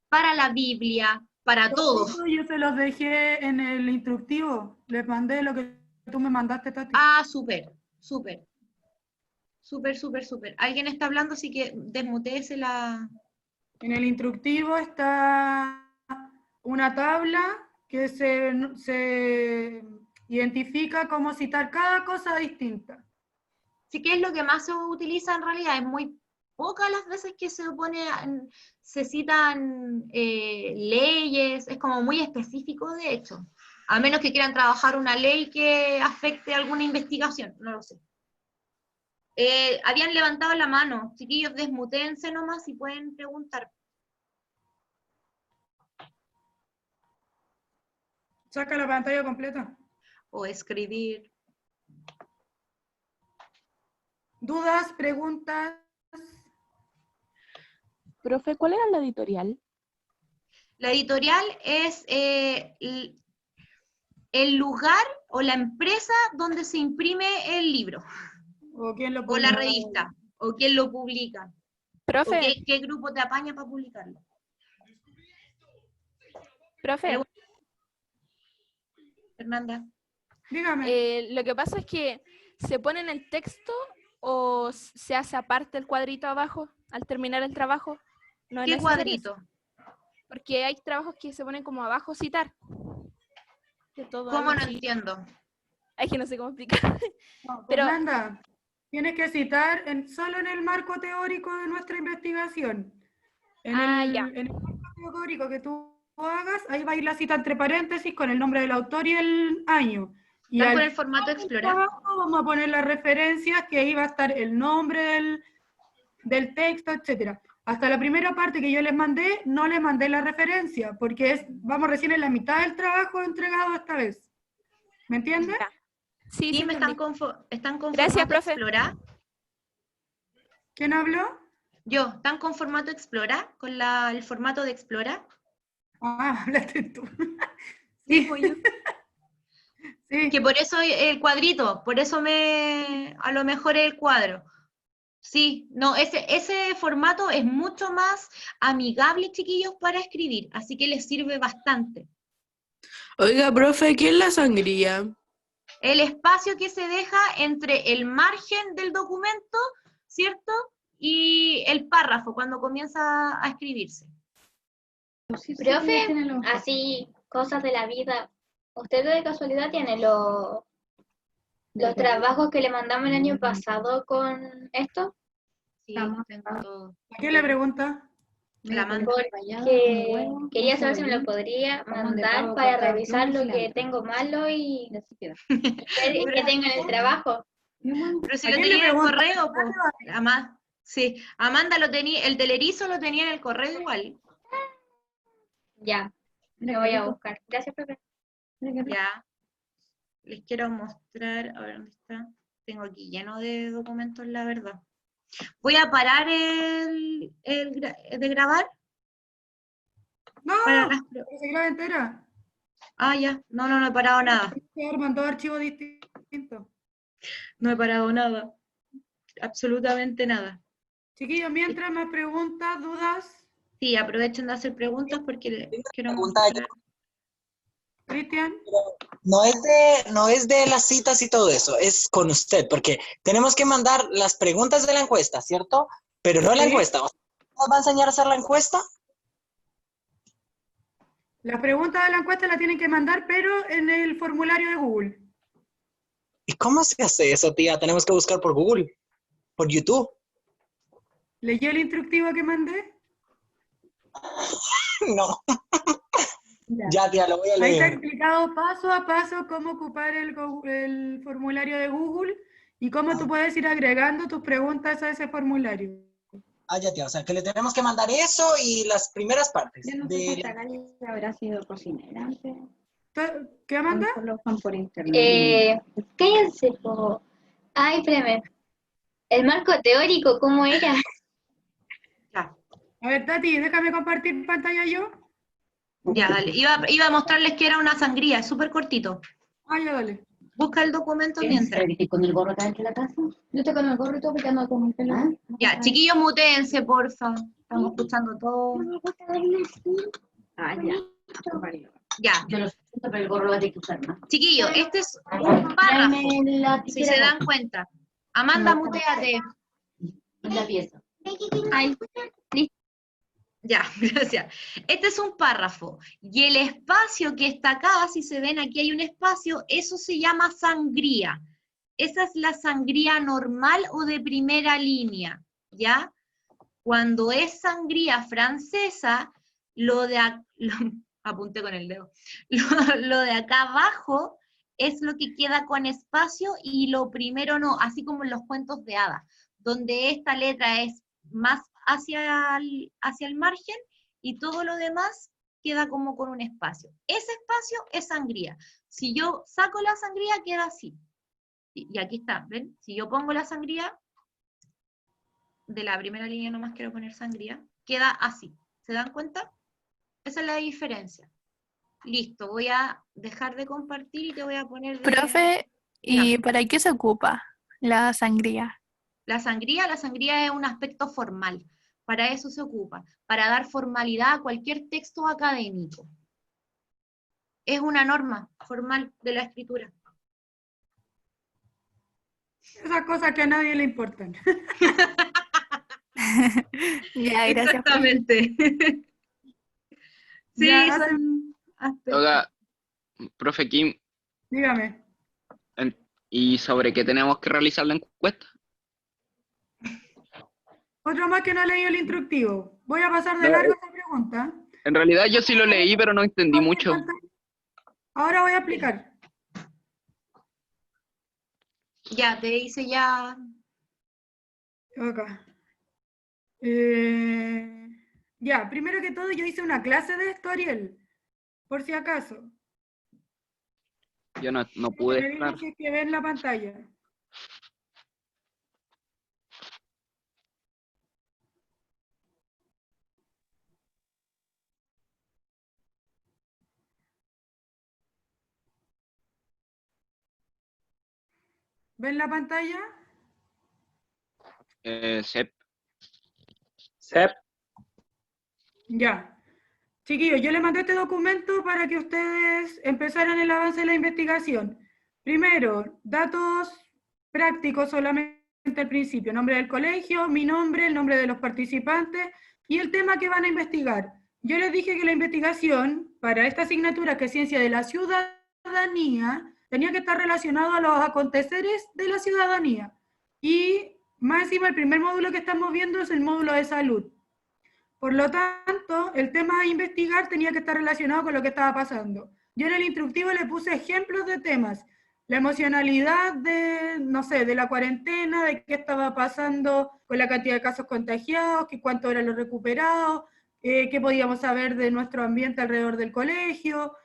Speaker 1: para la Biblia, para todo.
Speaker 2: Yo se los dejé en el instructivo, les mandé lo que tú me mandaste, Tati.
Speaker 1: Ah, súper. Alguien está hablando, así que desmutéese la...
Speaker 2: En el instructivo está una tabla que se identifica cómo citar cada cosa distinta.
Speaker 1: Sí, que es lo que más se utiliza en realidad, es muy pocas las veces que se citan leyes, es como muy específico de hecho, a menos que quieran trabajar una ley que afecte alguna investigación, no lo sé. Habían levantado la mano, chiquillos, desmutéense nomás y pueden preguntar.
Speaker 2: Saca la pantalla completa.
Speaker 1: O escribir.
Speaker 2: ¿Dudas, preguntas?
Speaker 5: Profe, ¿cuál era la editorial?
Speaker 1: La editorial es el lugar o la empresa donde se imprime el libro.
Speaker 2: ¿O quién lo
Speaker 1: O
Speaker 2: publica?
Speaker 1: la revista. O quién lo publica.
Speaker 5: Profe,
Speaker 1: ¿O qué grupo te apaña para publicarlo?
Speaker 5: profe,
Speaker 1: Fernanda.
Speaker 2: Dígame.
Speaker 5: lo que pasa es que ¿se pone en el texto o se hace aparte el cuadrito abajo al terminar el trabajo? No en
Speaker 1: ¿Qué
Speaker 5: ese
Speaker 1: cuadrito?
Speaker 5: servicio. Porque hay trabajos que se ponen como abajo citar. Que todo
Speaker 1: ¿Cómo
Speaker 5: algo
Speaker 1: no
Speaker 5: así.
Speaker 1: entiendo?
Speaker 5: Es que no sé cómo explicar.
Speaker 2: No,
Speaker 5: pero-
Speaker 2: Fernanda, tienes que citar solo en el marco teórico de nuestra investigación. En el marco teórico que tú hagas, ahí va a ir la cita entre paréntesis con el nombre del autor y el año. Y
Speaker 1: ¿Están
Speaker 2: al
Speaker 1: con el formato Explorar?
Speaker 2: abajo vamos a poner las referencias, que ahí va a estar el nombre del texto, etcétera. Hasta la primera parte que yo les mandé, no les mandé la referencia, porque vamos recién en la mitad del trabajo entregado esta vez. ¿Me entiendes?
Speaker 5: Ya. Sí, sí,
Speaker 1: ¿Están
Speaker 5: entendí.
Speaker 1: con
Speaker 5: Gracias,
Speaker 1: formato
Speaker 5: profe.
Speaker 1: Explorar?
Speaker 2: ¿Quién habló?
Speaker 1: Yo, ¿están con formato Explorar? ¿Con el formato de Explorar?
Speaker 2: Ah, hablaste tú.
Speaker 5: Sí,
Speaker 2: Sí,
Speaker 5: pues yo.
Speaker 2: sí.
Speaker 1: Que por eso el cuadrito, por eso a lo mejor el cuadro. Sí, no, ese formato es mucho más amigable, chiquillos, para escribir, así que les sirve bastante.
Speaker 6: Oiga, profe, ¿qué es la sangría?
Speaker 1: El espacio que se deja entre el margen del documento, ¿cierto? Y el párrafo, cuando comienza a escribirse.
Speaker 7: Profe, así, cosas de la vida. ¿Usted de casualidad tiene los trabajos que le mandamos el año pasado con esto?
Speaker 1: Sí, tengo todo.
Speaker 2: ¿A quién le pregunta?
Speaker 1: La mando.
Speaker 7: Porque quería saber si me lo podría mandar para revisar lo que tengo malo y ver qué tengo en el trabajo.
Speaker 1: Pero si
Speaker 2: ¿A
Speaker 1: lo
Speaker 2: quién le
Speaker 1: tenía en el
Speaker 2: pregunta?
Speaker 1: correo, pues. Sí, Amanda lo tenía, el del erizo lo tenía en el correo igual.
Speaker 7: Ya, lo voy a buscar. Gracias, profe.
Speaker 1: Ya. Les quiero mostrar, a ver dónde está. Tengo aquí lleno de documentos, la verdad. Voy a parar de grabar.
Speaker 2: No,
Speaker 1: Para
Speaker 2: que se graba entera.
Speaker 1: Ah, ya. No he parado nada.
Speaker 2: Mandó archivos distintos.
Speaker 1: No he parado nada. absolutamente nada.
Speaker 2: Chiquillos, mientras me preguntas, dudas,
Speaker 1: Sí, aprovechen de hacer preguntas porque quiero
Speaker 3: pregunta
Speaker 1: mostrar.
Speaker 2: Cristian.
Speaker 3: No es de las citas y todo eso, es con usted, porque tenemos que mandar las preguntas de la encuesta, ¿cierto? Pero no la
Speaker 2: Sí.
Speaker 3: encuesta. ¿Nos va a enseñar a hacer la encuesta?
Speaker 2: Las preguntas de la encuesta la tienen que mandar, pero en el formulario de Google.
Speaker 3: ¿Y cómo se hace eso, tía? Tenemos que buscar por Google, por YouTube.
Speaker 2: ¿Leyó el instructivo que mandé?
Speaker 3: No. Ya, tía, lo voy a
Speaker 2: Ahí está
Speaker 3: leer.
Speaker 2: explicado paso a paso cómo ocupar el formulario de Google y cómo tú puedes ir agregando tus preguntas a ese formulario.
Speaker 3: Ah, ya, tía, o sea, que le tenemos que mandar eso y las primeras partes.
Speaker 8: Yo no sé si esta Galia habrá sido cocinera antes.
Speaker 2: ¿Qué, Amanda?
Speaker 8: Solo fan por internet.
Speaker 7: Cállense, po. Ay, espérame. El marco teórico, ¿cómo era?
Speaker 1: Ya,
Speaker 2: A ver, Tati, déjame compartir pantalla yo.
Speaker 1: ya, dale. Iba a mostrarles que era una sangría, es súper cortito.
Speaker 2: Ah, ya, dale.
Speaker 1: Busca el documento mientras.
Speaker 8: ¿Con el gorro acá dentro de la casa? Yo estoy con el gorro y todo porque ando con un pelo.
Speaker 1: Ya, chiquillos, mutéense, porfa. Estamos escuchando todo.
Speaker 8: Ah, ya.
Speaker 1: Ya,
Speaker 8: Yo lo siento, pero el gorro lo voy a tener que usar más.
Speaker 1: chiquillos, este es un párrafo,
Speaker 8: Tráeme la
Speaker 1: si
Speaker 8: tijera
Speaker 1: se dan cuenta. Amanda, muteate.
Speaker 8: en la pieza.
Speaker 1: Ay, listo. Ya, gracias. Este es un párrafo. Y el espacio que está acá, si se ven, aquí hay un espacio, eso se llama sangría. Esa es la sangría normal o de primera línea, ¿ya? Cuando es sangría francesa, apunté con el dedo, lo de acá abajo es lo que queda con espacio y lo primero no, así como en los cuentos de hadas, donde esta letra es más hacia el margen y todo lo demás queda como con un espacio. Ese espacio es sangría. Si yo saco la sangría, queda así. Y aquí está, ¿ven? Si yo pongo la sangría, de la primera línea nomás quiero poner sangría, queda así. ¿Se dan cuenta? Esa es la diferencia. Listo, voy a dejar de compartir y te voy a poner de...
Speaker 5: Profe, ¿y para qué se ocupa la sangría?
Speaker 1: La sangría es un aspecto formal. Para eso se ocupa, para dar formalidad a cualquier texto académico. Es una norma formal de la escritura.
Speaker 2: Esas cosas que a nadie le importan.
Speaker 5: Ya, gracias.
Speaker 1: Exactamente. Sí,
Speaker 2: Ya,
Speaker 1: son aspectos.
Speaker 4: Oiga, profe Kim,
Speaker 2: Dígame.
Speaker 4: ¿y sobre qué tenemos que realizar la encuesta?
Speaker 2: Otro más que no ha leído el instructivo. Voy a pasar de
Speaker 4: No,
Speaker 2: largo esta pregunta.
Speaker 4: En realidad yo sí lo leí, pero no entendí mucho.
Speaker 2: Ahora voy a explicar.
Speaker 1: Ya, te hice ya...
Speaker 2: Acá. Ya, primero que todo yo hice una clase de esto, Ariel, por si acaso.
Speaker 4: Yo no
Speaker 2: Me
Speaker 4: pude
Speaker 2: digan
Speaker 4: estar.
Speaker 2: si es que ven la pantalla. ¿Ven la pantalla?
Speaker 4: Sep.
Speaker 2: Ya. Chiquillos, yo les mandé este documento para que ustedes empezaran el avance de la investigación. Primero, datos prácticos solamente al principio. Nombre del colegio, mi nombre, el nombre de los participantes y el tema que van a investigar. Yo les dije que la investigación para esta asignatura, que es Ciencia de la Ciudadanía, tenía que estar relacionado a los aconteceres de la ciudadanía. Y más encima, el primer módulo que estamos viendo es el módulo de salud. Por lo tanto, el tema a investigar tenía que estar relacionado con lo que estaba pasando. Yo en el instructivo le puse ejemplos de temas. La emocionalidad de, no sé, de la cuarentena, de qué estaba pasando con la cantidad de casos contagiados, cuánto eran los recuperados, qué podíamos saber de nuestro ambiente alrededor del colegio,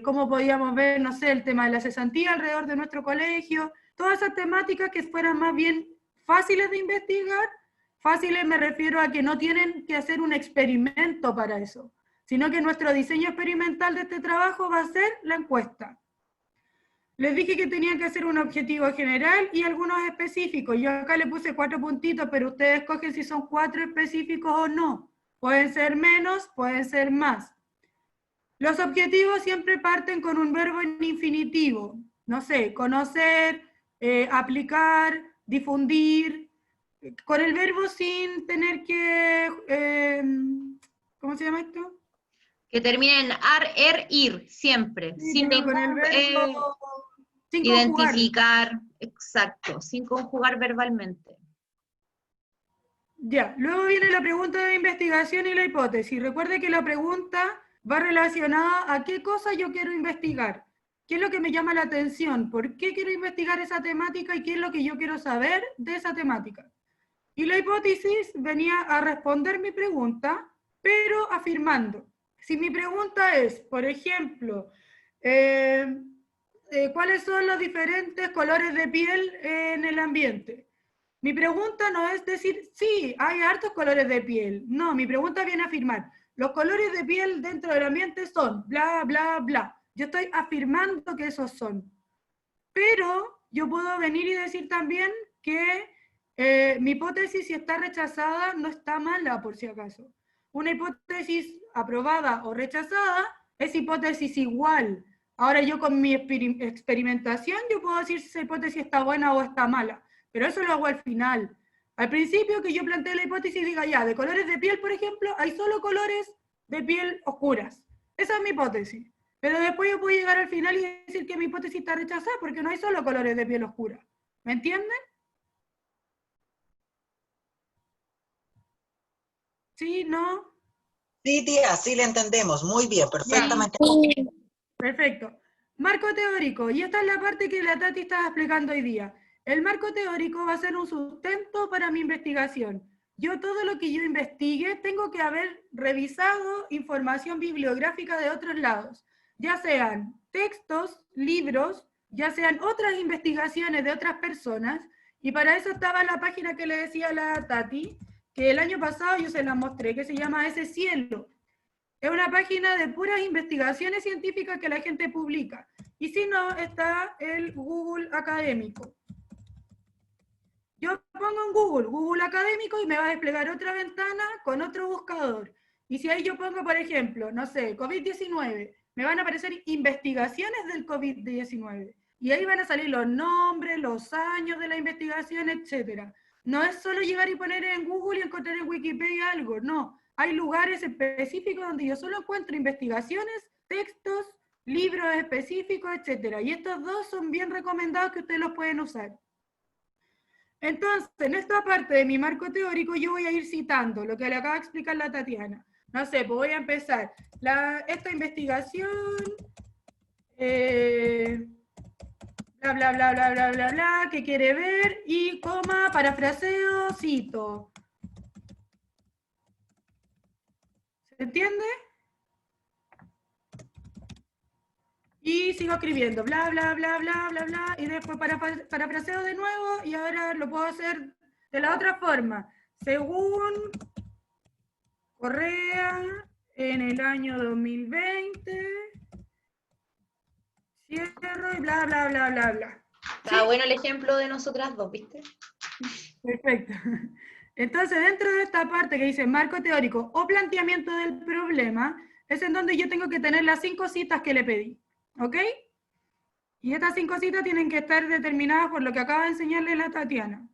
Speaker 2: cómo podíamos ver, no sé, el tema de la cesantía alrededor de nuestro colegio. Todas esas temáticas que fueran más bien fáciles de investigar. Fáciles me refiero a que no tienen que hacer un experimento para eso, sino que nuestro diseño experimental de este trabajo va a ser la encuesta. Les dije que tenían que hacer un objetivo general y algunos específicos. Yo acá le puse 4 puntitos, pero ustedes escogen si son 4 específicos o no. Pueden ser menos, pueden ser más. Los objetivos siempre parten con un verbo en infinitivo. No sé, conocer, aplicar, difundir, con el verbo sin tener que... ¿cómo se llama esto?
Speaker 1: Que termine en ar, er, ir, siempre.
Speaker 2: Sí,
Speaker 1: sin
Speaker 2: pero con
Speaker 1: ningún,
Speaker 2: el verbo sin conjugar.
Speaker 1: identificar, exacto, sin conjugar verbalmente.
Speaker 2: Ya, luego viene la pregunta de investigación y la hipótesis. Recuerde que la pregunta va relacionada a qué cosa yo quiero investigar, qué es lo que me llama la atención, por qué quiero investigar esa temática y qué es lo que yo quiero saber de esa temática. Y la hipótesis venía a responder mi pregunta, pero afirmando. Si mi pregunta es, por ejemplo, ¿cuáles son los diferentes colores de piel en el ambiente? Mi pregunta no es decir, sí, hay hartos colores de piel. No, mi pregunta viene a afirmar, los colores de piel dentro del ambiente son bla, bla, bla. Yo estoy afirmando que esos son. Pero yo puedo venir y decir también que mi hipótesis, si está rechazada, no está mala, por si acaso. Una hipótesis aprobada o rechazada es hipótesis igual. Ahora yo con mi experimentación, yo puedo decir si esa hipótesis está buena o está mala. Pero eso lo hago al final. Al principio que yo planteé la hipótesis, diga ya, de colores de piel, por ejemplo, hay solo colores de piel oscuras. Esa es mi hipótesis. Pero después yo puedo llegar al final y decir que mi hipótesis está rechazada porque no hay solo colores de piel oscura. ¿Me entienden? ¿Sí? ¿No?
Speaker 3: Sí, tía, sí le entendemos. Muy bien, perfectamente.
Speaker 2: Perfecto. Marco teórico. Y esta es la parte que la Tati estaba explicando hoy día. El marco teórico va a ser un sustento para mi investigación. Yo todo lo que yo investigue tengo que haber revisado información bibliográfica de otros lados, ya sean textos, libros, ya sean otras investigaciones de otras personas, y para eso estaba la página que le decía a la Tati, que el año pasado yo se la mostré, que se llama Ese Cielo. Es una página de puras investigaciones científicas que la gente publica. Y si no, está el Google académico. Yo pongo en Google académico y me va a desplegar otra ventana con otro buscador. Y si ahí yo pongo, por ejemplo, no sé, COVID-19, me van a aparecer investigaciones del COVID-19. Y ahí van a salir los nombres, los años de la investigación, etc. No es solo llegar y poner en Google y encontrar en Wikipedia algo, no. Hay lugares específicos donde yo solo encuentro investigaciones, textos, libros específicos, etc. Y estos dos son bien recomendados que ustedes los pueden usar. Entonces, en esta parte de mi marco teórico yo voy a ir citando lo que le acaba de explicar la Tatiana. No sé, pues voy a empezar. Esta investigación, bla, bla, bla, bla, bla, bla, bla, que quiere ver, y coma, parafraseo, cito. ¿Se entiende? Y sigo escribiendo, bla, bla, bla, bla, bla, bla, y después parafraseo de nuevo, y ahora lo puedo hacer de la otra forma. Según Correa, en el año 2020, cierro y bla, bla, bla, bla, bla.
Speaker 1: Está bueno el ejemplo de nosotras dos, ¿viste?
Speaker 2: Perfecto. Entonces, dentro de esta parte que dice marco teórico o planteamiento del problema, es en donde yo tengo que tener las 5 citas que le pedí. ¿Ok? Y estas 5 citas tienen que estar determinadas por lo que acaba de enseñarle la Tatiana.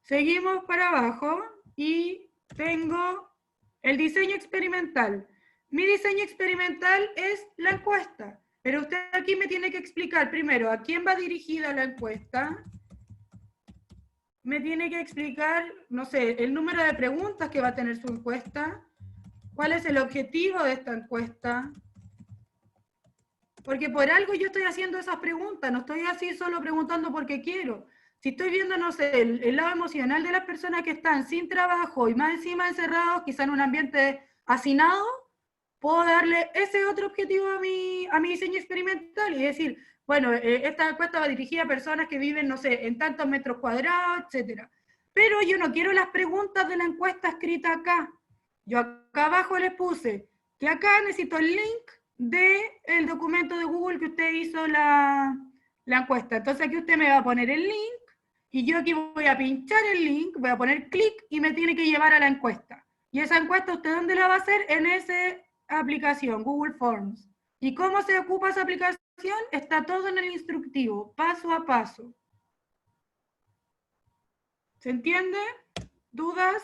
Speaker 2: Seguimos para abajo y tengo el diseño experimental. Mi diseño experimental es la encuesta, pero usted aquí me tiene que explicar primero a quién va dirigida la encuesta. Me tiene que explicar, no sé, el número de preguntas que va a tener su encuesta, cuál es el objetivo de esta encuesta, porque por algo yo estoy haciendo esas preguntas, no estoy así solo preguntando porque quiero. Si estoy viendo, no sé, el lado emocional de las personas que están sin trabajo y más encima encerrados, quizá en un ambiente hacinado, puedo darle ese otro objetivo a mi diseño experimental y decir, bueno, esta encuesta va dirigida a personas que viven, no sé, en tantos metros cuadrados, etc. Pero yo no quiero las preguntas de la encuesta escrita acá. Yo acá abajo les puse que acá necesito el link del documento de Google que usted hizo la encuesta. Entonces aquí usted me va a poner el link, y yo aquí voy a pinchar el link, voy a poner clic, y me tiene que llevar a la encuesta. Y esa encuesta, ¿usted dónde la va a hacer? En esa aplicación, Google Forms. ¿Y cómo se ocupa esa aplicación? Está todo en el instructivo, paso a paso. ¿Se entiende? ¿Dudas?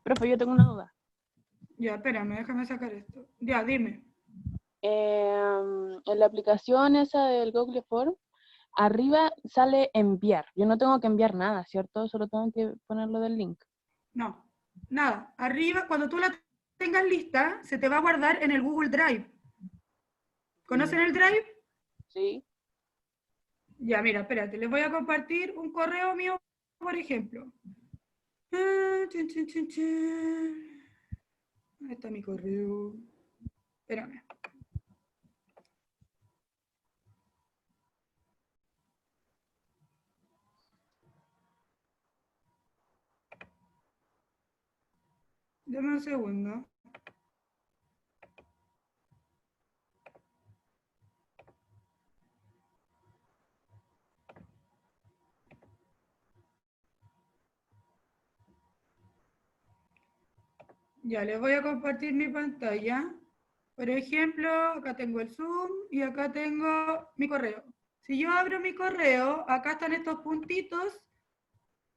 Speaker 9: Profe, yo tengo una duda.
Speaker 2: Ya, espérame, déjame sacar esto. Ya, dime.
Speaker 9: En la aplicación esa del Google Form, arriba sale enviar. Yo no tengo que enviar nada, ¿cierto? Solo tengo que ponerlo del link.
Speaker 2: No, nada. Arriba, cuando tú la tengas lista, se te va a guardar en el Google Drive. ¿Conocen el Drive?
Speaker 9: Sí.
Speaker 2: Ya, mira, espérate, les voy a compartir un correo mío, por ejemplo. Ahí está mi correo. Espérame. Dame un segundo. Ya, les voy a compartir mi pantalla. Por ejemplo, acá tengo el Zoom y acá tengo mi correo. Si yo abro mi correo, acá están estos puntitos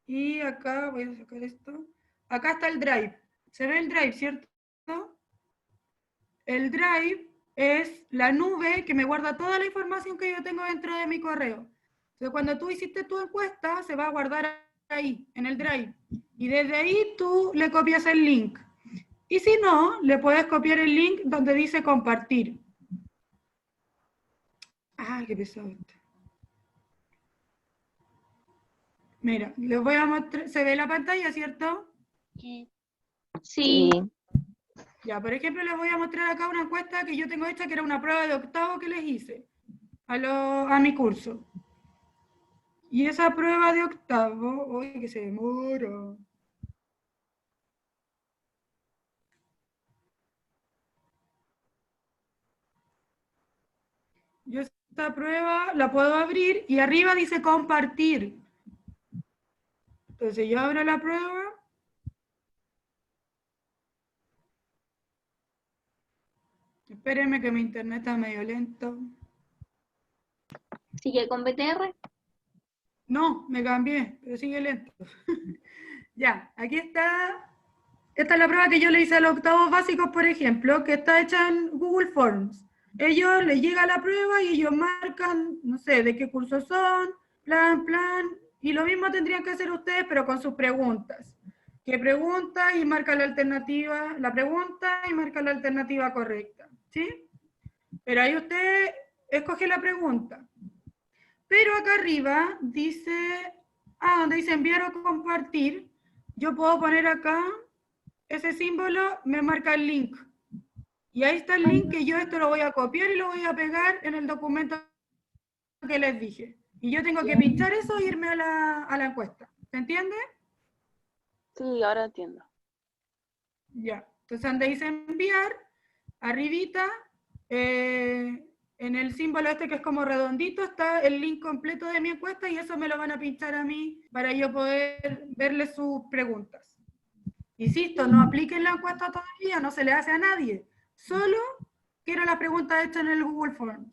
Speaker 2: y acá, voy a sacar esto. Acá está el Drive. ¿Se ve el Drive, cierto? El Drive es la nube que me guarda toda la información que yo tengo dentro de mi correo. Entonces, cuando tú hiciste tu encuesta, se va a guardar ahí, en el Drive. Y desde ahí tú le copias el link. Y si no, le puedes copiar el link donde dice compartir. Ah, qué pesado está. Mira, les voy a mostrar, ¿se ve la pantalla, cierto?
Speaker 9: Sí.
Speaker 1: Sí.
Speaker 2: Ya, por ejemplo, les voy a mostrar acá una encuesta que yo tengo hecha, que era una prueba de octavo que les hice a mi curso. Y esa prueba de octavo, uy, que se demora. Yo esta prueba la puedo abrir y arriba dice compartir. Entonces yo abro la prueba. Espérenme que mi internet está medio lento.
Speaker 7: ¿Sigue con BTR?
Speaker 2: No, me cambié, pero sigue lento. Ya, aquí está. Esta es la prueba que yo le hice a los octavos básicos, por ejemplo, que está hecha en Google Forms. Ellos les llega la prueba y ellos marcan, no sé, de qué curso son, plan, y lo mismo tendrían que hacer ustedes, pero con sus preguntas. Que pregunta y marca la alternativa, la pregunta y marca la alternativa correcta, ¿sí? Pero ahí usted escoge la pregunta. Pero acá arriba dice, donde dice enviar o compartir, yo puedo poner acá ese símbolo, me marca el link. Y ahí está el link que yo esto lo voy a copiar y lo voy a pegar en el documento que les dije. Y yo tengo que pinchar eso e irme a la encuesta. ¿Se entiende?
Speaker 9: Sí, ahora entiendo.
Speaker 2: Ya. Entonces donde dice enviar, arribita, en el símbolo este que es como redondito, está el link completo de mi encuesta y eso me lo van a pinchar a mí para yo poder verle sus preguntas. Insisto, no apliquen la encuesta todavía, no se le hace a nadie. Solo quiero las preguntas hechas en el Google Forms.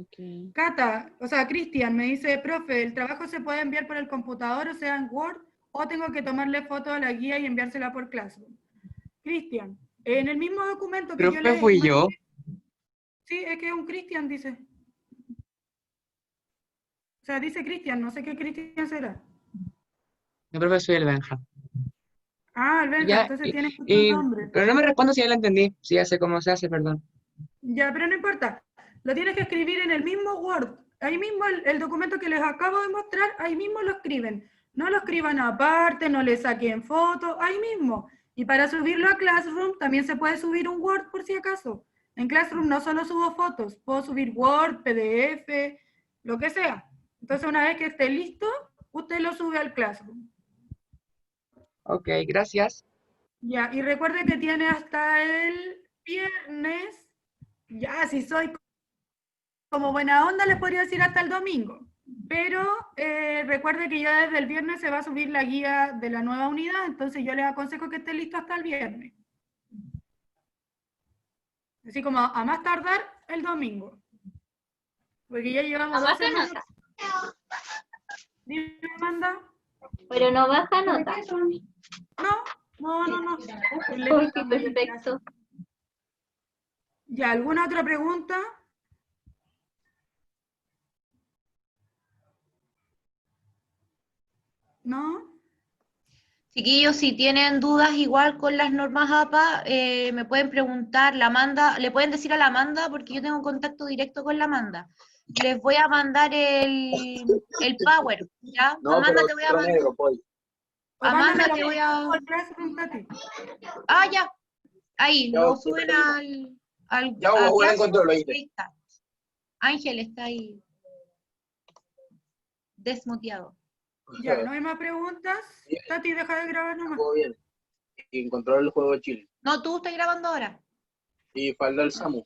Speaker 9: Okay.
Speaker 2: Cata, o sea, Cristian me dice, profe, ¿el trabajo se puede enviar por el computador, o sea, en Word, o tengo que tomarle foto a la guía y enviársela por Classroom? Cristian, en el mismo documento que yo le...
Speaker 3: fui yo.
Speaker 2: Sí, es que es un Cristian, dice. O sea, dice Cristian, no sé qué Cristian será.
Speaker 10: No, profe, soy el Benja.
Speaker 2: Ah, el Benja,
Speaker 10: Ya,
Speaker 2: entonces tiene otro nombre.
Speaker 10: pero no me respondo si ya lo entendí. Si ya sé cómo se hace, perdón.
Speaker 2: Ya, pero no importa. Lo tienes que escribir en el mismo Word. Ahí mismo el documento que les acabo de mostrar, ahí mismo lo escriben. No lo escriban aparte, no le saquen fotos, ahí mismo. Y para subirlo a Classroom también se puede subir un Word por si acaso. En Classroom no solo subo fotos, puedo subir Word, PDF, lo que sea. Entonces una vez que esté listo, usted lo sube al Classroom.
Speaker 10: Ok, gracias.
Speaker 2: Ya, y recuerde que tiene hasta el viernes. Ya, si soy como buena onda, les podría decir hasta el domingo. Pero recuerde que ya desde el viernes se va a subir la guía de la nueva unidad, entonces yo les aconsejo que esté listo hasta el viernes. Así como a más tardar el domingo. Porque ya llevamos 2 semanas. Dime, Amanda.
Speaker 7: Pero no baja nota.
Speaker 2: No.
Speaker 7: Uy, qué perfecto.
Speaker 2: ¿Ya alguna otra pregunta? ¿No?
Speaker 1: Chiquillos, si tienen dudas igual con las normas APA, me pueden preguntar, la Amanda, le pueden decir a la Amanda, porque yo tengo contacto directo con la Amanda. Les voy a mandar el Power, ¿ya?
Speaker 3: No,
Speaker 1: Amanda,
Speaker 3: pero
Speaker 1: te voy a mandar.
Speaker 3: negro, pues.
Speaker 1: Amanda, te voy a... Ah, ya. Ahí,
Speaker 3: Ya,
Speaker 1: lo
Speaker 3: ok.
Speaker 1: suben al
Speaker 3: Ya,
Speaker 1: a
Speaker 3: voy a
Speaker 1: clase.
Speaker 3: encontrarlo ahí.
Speaker 1: Ahí está. Ángel está ahí. Desmuteado.
Speaker 2: Ya, ¿no hay más preguntas? Tati, deja de grabar nomás.
Speaker 3: Todo bien. Y encontró el juego de Chile.
Speaker 1: No, tú estás grabando ahora.
Speaker 3: Y falta el Samu.